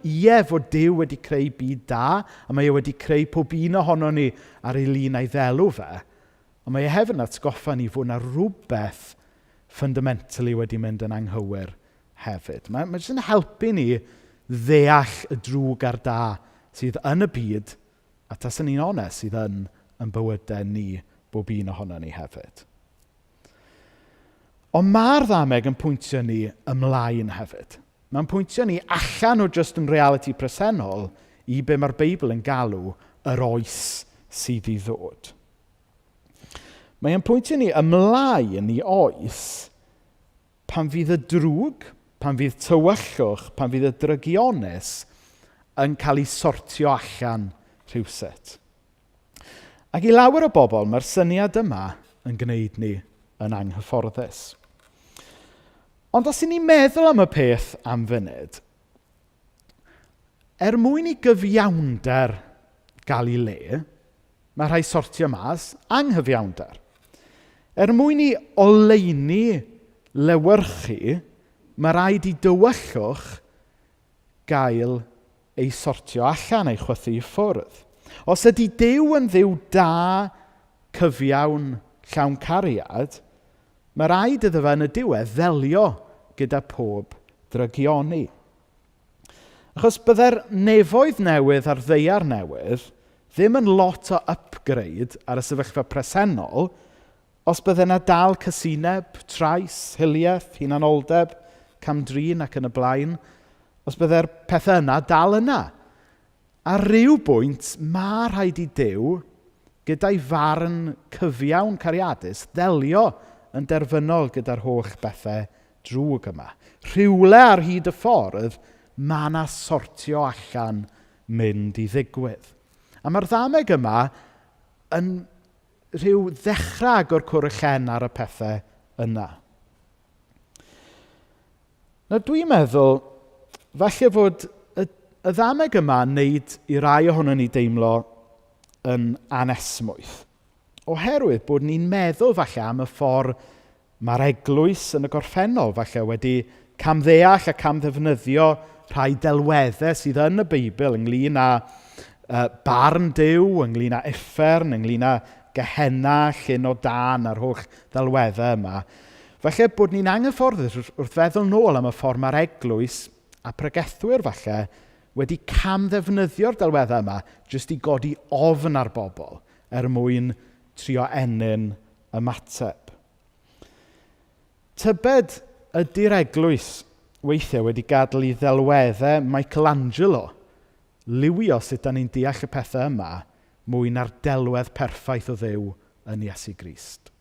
fod Duw wedi creu byd da, a mae wedi creu pob un ohono ni ar ei lun a'i ddelw fe, ond mae hefyd yn atgoffa ni fod yna rhywbeth fundamentally wedi mynd yn anghywir hefyd. Mae'n jyst yn helpu ni ddeall y drwg a'r da sydd yn y byd, a taswn ni'n onest sydd yn bywydau ni, bob un ohono ni hefyd. Ond mae'r Dameg yn pwyntio ni ymlaen hefyd. Mae'n pwyntio ni allan o just yn reality presennol i be mae'r Beibl yn galw yr oes sydd i ddod. Mae'n pwyntio ni ymlaen i oes pan fydd y drwg, pan fydd tywyllwch, pan fydd y drygionus yn cael ei sortio allan rhywsut. Ac i lawer o bobl, mae'r syniad yma yn gwneud ni yn anghyfforddus. Ond os ni'n meddwl am y peth am funud, mwyn i gyfiawnder gael ei le, mae rhai sortio mas anghyfiawnder. Mwyn i oleuni lewyrchu, mae rhaid i dywyllwch gael ei sortio allan, ei chwythu i ffwrdd. Os ydy Duw yn Dduw da, cyfiawn, llawn cariad, mae rhaid iddo fe yn y diwedd ddelio gyda pob drygioni. Achos byddai'r nefoedd newydd a'r ddeiar newydd ddim yn lot o upgrade ar y sefyllfa presennol os bydde yna dal cysineb, trais, hiliaeth, hunanoldeb, camdrin ac yn y blaen, os bydde'r pethau yna dal yna. Ar ryw bwynt, mae rhaid i Duw, gyda'i farn cyfiawn cariadus, ddelio yn derfynol gyda'r holl bethau drwg yma. Rhywle ar hyd y ffordd, mae yna sortio allan mynd i ddigwydd. A mae'r Dameg yma yn rhyw ddechrau o'r cwryllen ar y pethau yna. Nawr dwi'n meddwl, falle fod y Dameg yma yn wneud i rai ohono ni deimlo yn anesmwyth. Oherwydd bod ni'n meddwl falle am y ffordd mae'r eglwys yn y gorffennol falle wedi camddeall a camddefnyddio rhai delweddau sydd yn y Beibl ynglyn â barn Duw, ynglyn â uffern, ynglyn â Gehenna, llyn o dan a'r holl ddelweddau yma. Falle bod ni'n anghyfforddus wrth feddwl nôl am y ffordd mae'r eglwys a pregethwyr falle wedi camddefnyddio'r delweddau yma jyst i godi ofn ar bobl mwyn trio enyn ymateb. Tybed ydy'r eglwys weithiau wedi gadael i ddelweddau Michelangelo liwio sut da ni'n deall y pethau yma mwy na'r delwedd perffaith o Dduw yn Iesu Grist.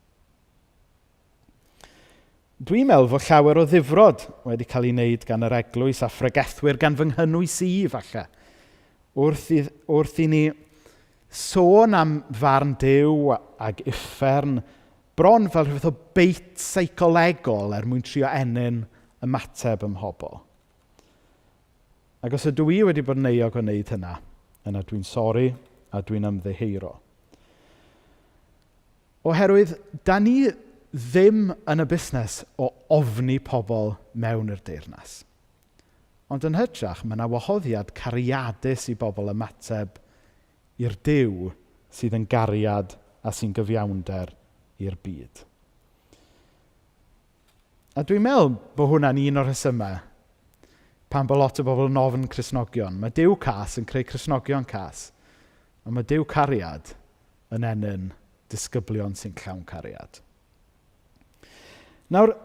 Dwi'n meddwl fod llawer o ddifrod wedi cael ei wneud gan yr eglwys a phregethwyr gan fy nghynnwys i falle. Wrth i ni sôn am farn Duw ag uffern bron fel rhywbeth o beit seicolegol mwyn trio enyn ymateb ym mhobl. Ac os ydw i wedi bod yn euog o wneud hynna, yna dwi'n sori a dwi'n ymddiheuro. Oherwydd, da ni ddim yn y busnes o ofni pobl mewn i'r deyrnas. Ond yn hytrach, mae yna wahoddiad cariadus i bobl ymateb i'r Duw sydd yn gariad a sy'n gyfiawnder i'r byd. A dwi'n meddwl bod hwnna'n un o'r rhesymau pan bod lot o bobl yn ofn Cristnogion. Mae Duw cas yn creu Cristnogion cas, a mae Duw cariad yn enyn disgyblion sy'n llawn cariad. Nawr,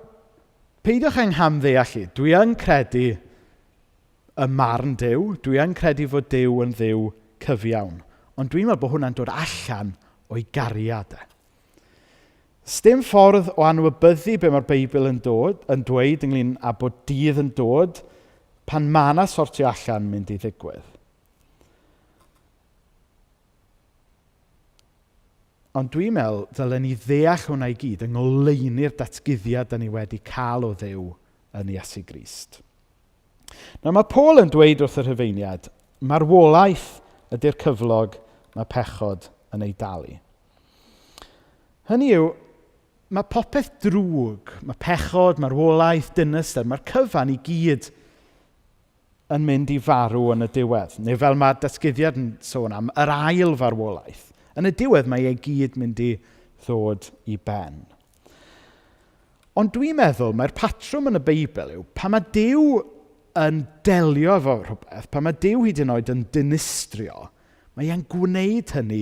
peidiwch e'n hamddeall chi. Dwi yn credu y marn Duw, dwi yn credu fod Duw yn Dduw cyfiawn, ond dwi'n meddwl bod hwnna'n dod allan o'i gariad e. Sdim ffordd o anwybyddu be mae'r Beibl yn dweud ynglyn â bod dydd yn dod pan mae yna sortio allan mynd i ddigwydd. Ond dwi'n meddwl ddylen ni ddeall hwnna i gyd yng ngoleuni'r datguddiad da ni wedi cael o Dduw yn Iesu Grist. Nawr mae Paul yn dweud wrth yr Rhufeiniad, marwolaeth ydy'r cyflog mae pechod yn ei dalu. Hynny yw, mae popeth drwg, mae pechod, marwolaeth, dynyster, mae'r cyfan i gyd yn mynd i farw yn y diwedd. Neu fel mae datguddiad yn sôn am, yr ail farwolaeth. Yn y diwedd mae ei gyd mynd i ddod i ben. Ond dwi'n meddwl mae'r patrwm yn y Beibl yw, pa mae Duw yn delio efo rhywbeth, pa mae Duw hyd yn oed yn dinistrio, mae e'n gwneud hynny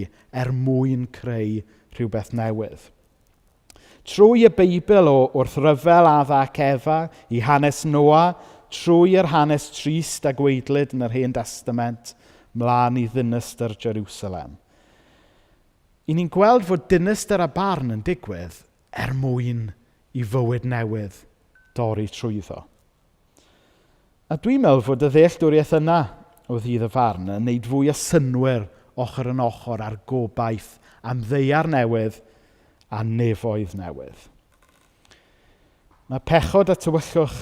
mwyn creu rhywbeth newydd. Trwy y Beibl wrth ryfel Adda ac Efa, i hanes Noa, trwy'r hanes trist a gweidlyd yn yr Hen Testament, mlaen i ddinistyr Jerusalem. I ni'n gweld fod dinistyr a barn yn digwydd mwyn i fywyd newydd dorri trwyddo. A dwi'n meddwl fod y ddealltwriaeth yna o ddydd y farn yn neud fwy o synwyr ochr yn ochr ar gobaith am ddeiar newydd a nefoedd newydd. Mae pechod a tywyllwch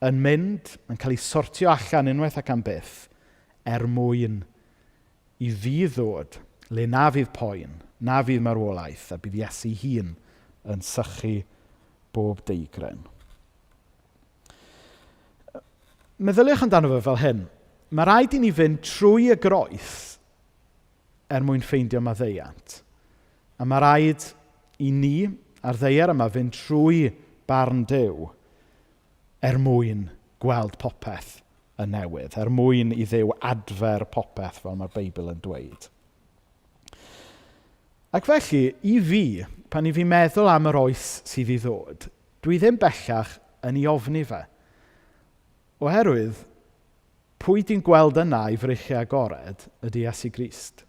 yn mynd, yn cael ei sortio allan unwaith ac am byth, mwyn i fydd ddod, le na fydd poen, na fydd marwolaeth, a bydd Iesu hun yn sychu bob deigryn. Meddyliwch amdano fe fel hyn. Mae rhaid i ni fynd trwy y groes mwyn ffeindio maddeuant. A mae rhaid i ni, ar ddeiar yma, fynd trwy barn Duw mwyn gweld popeth yn newydd, mwyn i Dduw adfer popeth fel mae'r Beibl yn dweud. Ac felly, i fi, pan i fi meddwl am yr oes sydd i ddod, dwi ddim bellach yn ei ofni fe. Oherwydd, pwy di'n gweld yna i freichiau agored ydy Iesu Grist.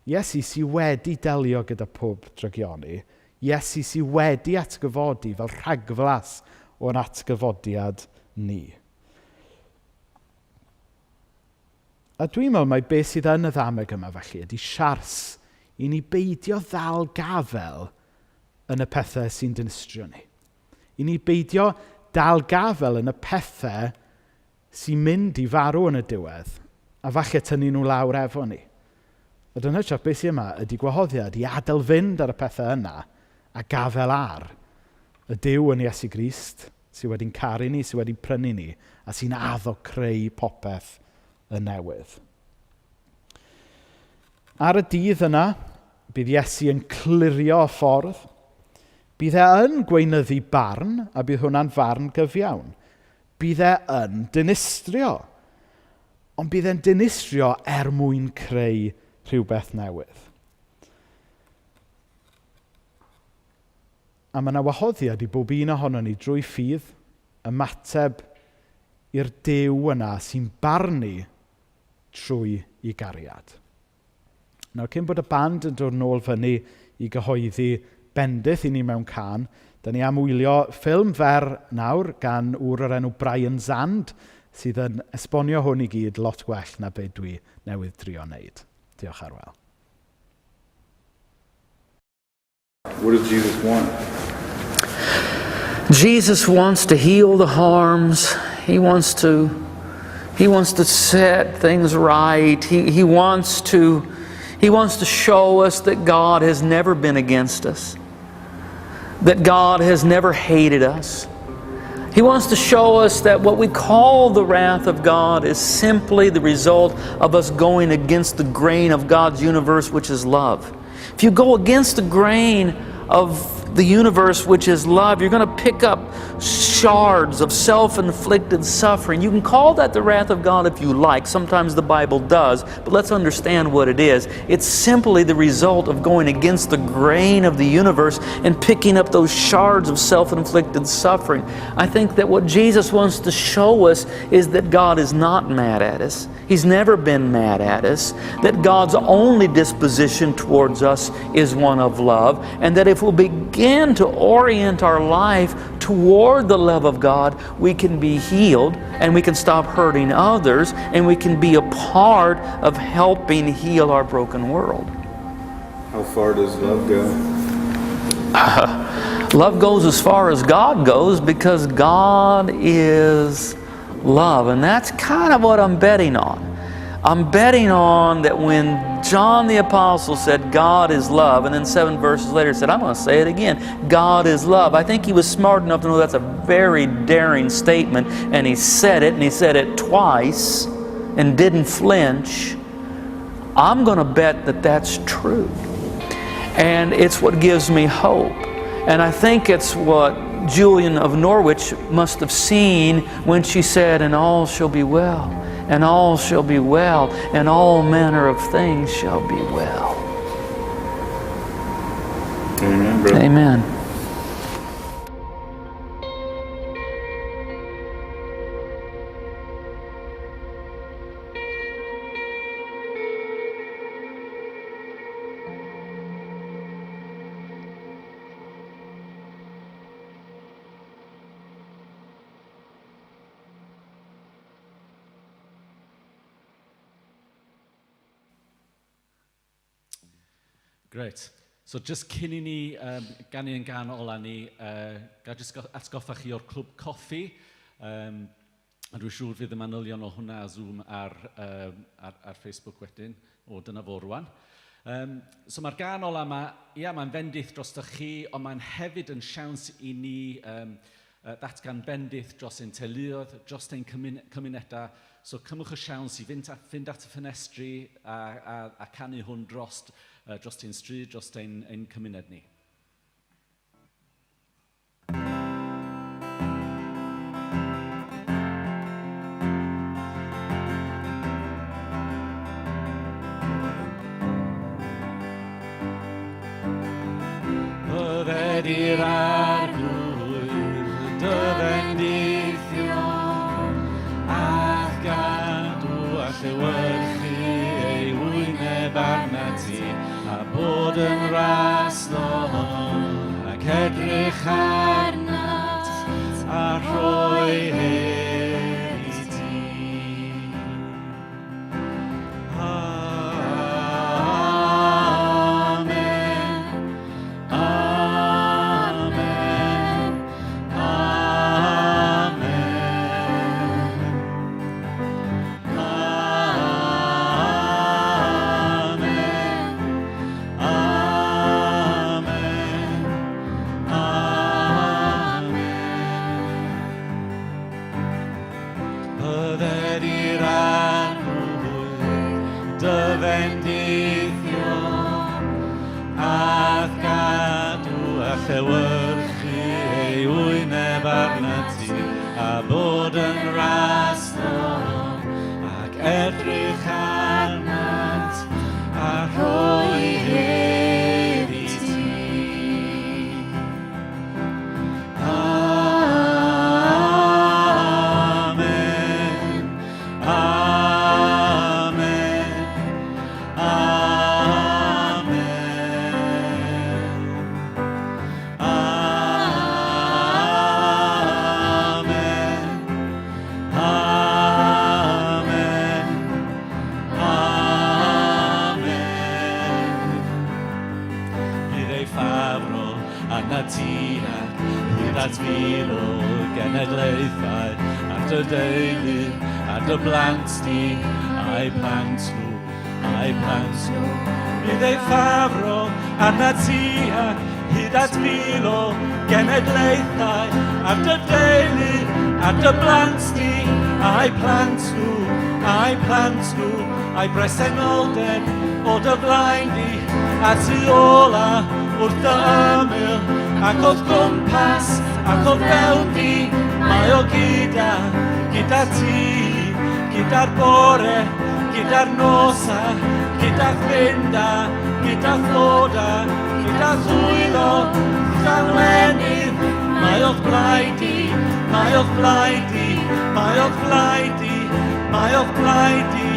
Iesu sydd wedi delio gyda pob drygioni, Iesu sydd wedi atgyfodi fel rhagflas o'n atgyfodiad ni. A dwi'n meddwl mai beth sydd yn y ddameg yma felly ydy siars i ni beidio ddal gafel yn y pethau sy'n dinistrio ni. I ni beidio dal gafel yn y pethau sy'n mynd i farw yn y diwedd, a falle tynnu nhw lawr efo ni. A dyna hytrach beth sy'n yma ydy gwahoddiad i adael fynd ar y pethau yna a gafel ar y Duw yn Iesu Grist sydd wedi'n caru ni, sydd wedi'n prynu ni, a sy'n addo creu popeth yn newydd. Ar y dydd yna, bydd Iesu yn clirio y ffordd, bydd yn gweinyddu barn, a bydd hwnna'n farn gyfiawn. Bydd yn dinistrio, ond bydd e'n dinistrio mwyn creu rhywbeth newydd. A mae yna wahoddiad i bob un ohono ni drwy ffydd ymateb i'r Duw yna sy'n barnu trwy ei gariad. Nawr, cyn bod y band yn dod nôl fyny i gyhoeddi bendith i ni mewn can, da ni am wylio ffilm fer nawr gan wr o'r enw Brian Zand sydd yn esbonio hwn i gyd lot gwell na be dwi newydd drio wneud. Diolch ar wel. What does Jesus want? Jesus wants to heal the harms. He wants to He wants to set things right. He wants to show us that God has never been against us, that God has never hated us. He wants to show us that what we call the wrath of God is simply the result of us going against the grain of God's universe, which is love. If you go against the grain of the universe, which is love, you're going to pick up shards of self-inflicted suffering. You can call that the wrath of God if you like. Sometimes the Bible does, but let's understand what it is. It's simply the result of going against the grain of the universe and picking up those shards of self-inflicted suffering. I think that what Jesus wants to show us is that God is not mad at us. He's never been mad at us. That God's only disposition towards us is one of love, and that if we'll begin to orient our life toward the love of God, we can be healed, and we can stop hurting others, and we can be a part of helping heal our broken world. How far does love go? Love goes as far as God goes, because God is love. And that's kind of what I'm betting on. I'm betting on that when John the Apostle said God is love, and then 7 verses later said, I'm going to say it again, God is love. I think he was smart enough to know that's a very daring statement, and he said it twice and didn't flinch. I'm going to bet that that's true. And it's what gives me hope. And I think it's what Julian of Norwich must have seen when she said, and all shall be well, and all shall be well, and all manner of things shall be well. Amen, brother. Amen. Great. So just cyn I ni ganu yn ganol a ni, ga jyst atgoffa chi o'r clwb coffi. A dwi'n siŵr fydd y manylion o hwnna Zoom ar Facebook wedyn, o dyna fo rwan. So mae'r ganol yma, mae'n bendith dros chi, ond mae'n hefyd yn siawns I ni ddatgan bendith dros ein teuluoedd, dros ein cymunedau. So cymwch y siawns I fynd at y ffenestri a canu hwn dros ein stryd, dros ein cymuned ni. Bydded i'r arglwyr, dy bendithio, a'ch gadw a llewyrchu ei wyneb arna ti, a bod yn raslon, ac edrych arnat, a rhoi her I ti. Genedlaethau, a dy deulu a dy blant ni, a'i plant nhw, a'i plant nhw. Bydd ei ffafro arna ti ac hyd at mil o genedlaethau a dy deulu a dy blant ni, a'i plant nhw, a'i plant nhw, a'i bresenoldeb o dy blaen di a tu ola wrth dy ymyl ac oedd gwmpas ac oedd fewn di mae o gyda ti, gyda'r bore, gyda'r nosa, gyda'r ffinda, gyda'r floda, gyda'r ddwylo, gyda'r lenydd, mae o'ch blaid di, mae o'ch blaid di, mae o'ch blaid di, mae o'ch blaid di,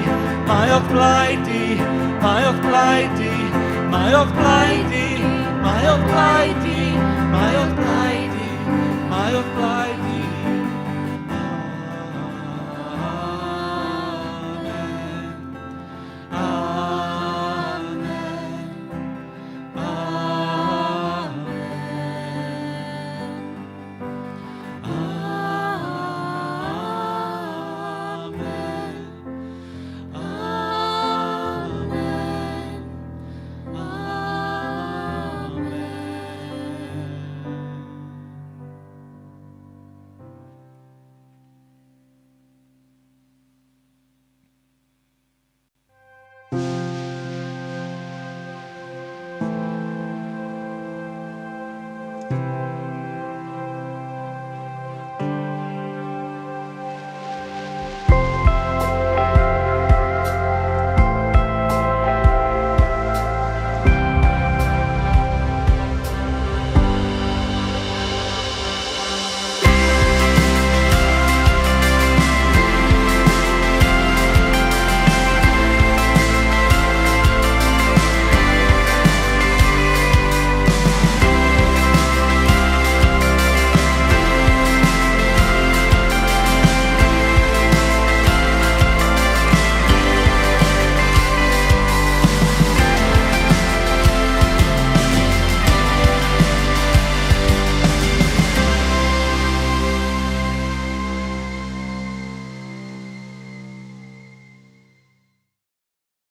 mae o'ch blaid di, mae o'ch blaid di, mae o'ch blaid di, mae o'ch blaid di.